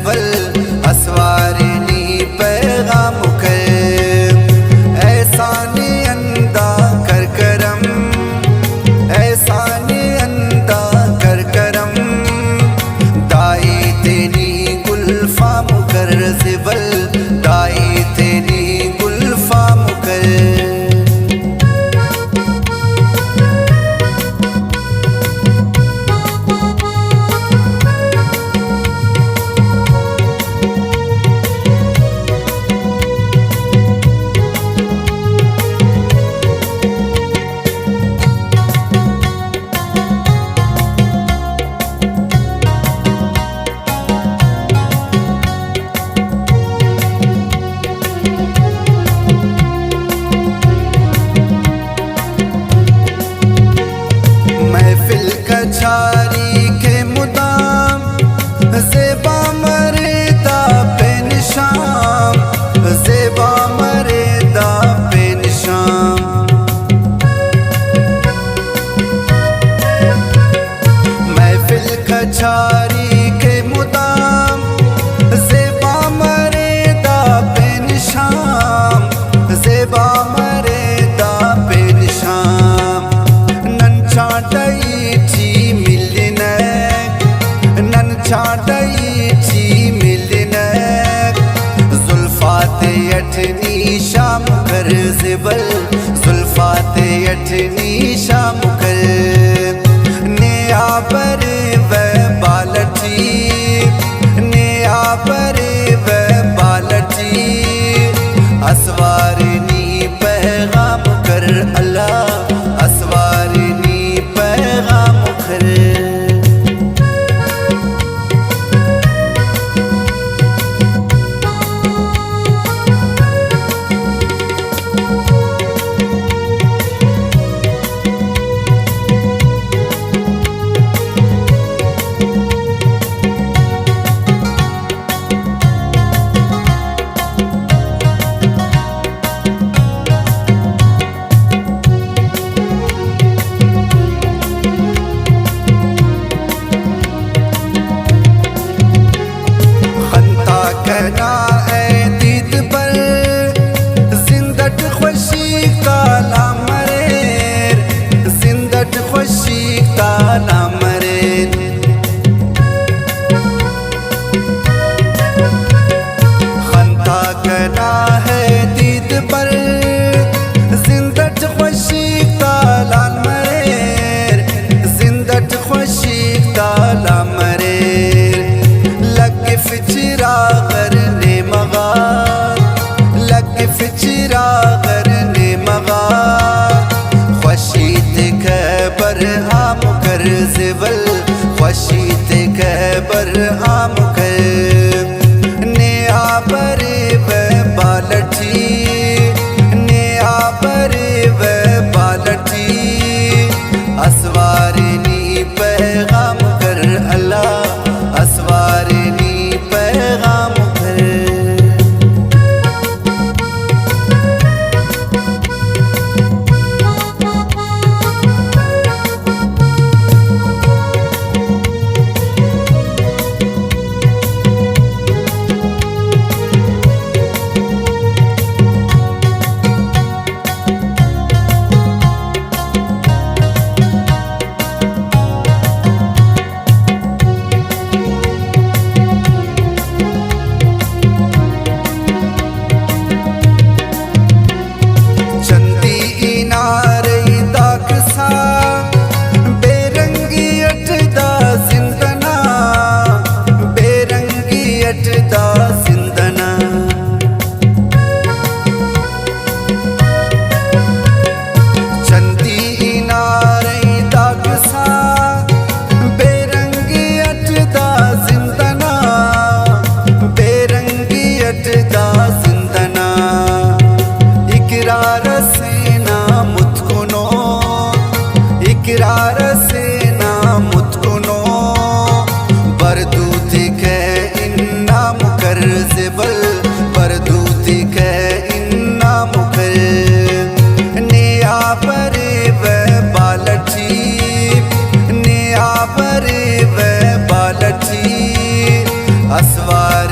जिवल असवारिनी पैगाम कर ऐसानी अंदा कर करम ऐसानी अंदा कर करम दाई तेरी गुल्फा मुकर जिवल दाई तेरी गुल्फा मुकर कछारी के मुदाम ज़ेबा मरेदा पे निशाम ज़ेबा मरेदा पे निशाम महफिल कछारी के मुदाम ज़ेबा मरेदा पे निशाम ज़ेबा मरेदा पे निशाम नंचाटई छाटई मिलनक जुल्फाते अठनी शाम कर जिवल जुल्फाते अठनी शाम कर नया पर व बालठी नया पर व बालठी असवारनी पैगाम कर अल्लाह असवारनी पैगाम कर कहना ए दीद पर जिंदट खुशी काला मरेर जिंदट खुशी काला मरेर खंता कहना है दीद पर जिंदट खुशी काला मरेर जिंदट खुशी काला मरेर लग फिचरा करने मगा लग फिचरा करने मगा ख्वशीत खबर आम कर जिवल ख्वशीत खबर आम कर नया पर व बालठी नया पर व बालठी असवारनी पैगाम कर अल्लाह असवारनी पैगाम कर इकरार से ना मुतकुनो बरदूती के इन्ना मुकर जिबल बरदूती के इन्ना मुकर निया परे व बालठी निया परे व बालठी असवार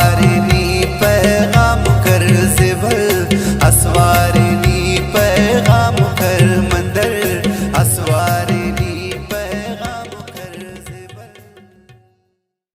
तारनी पे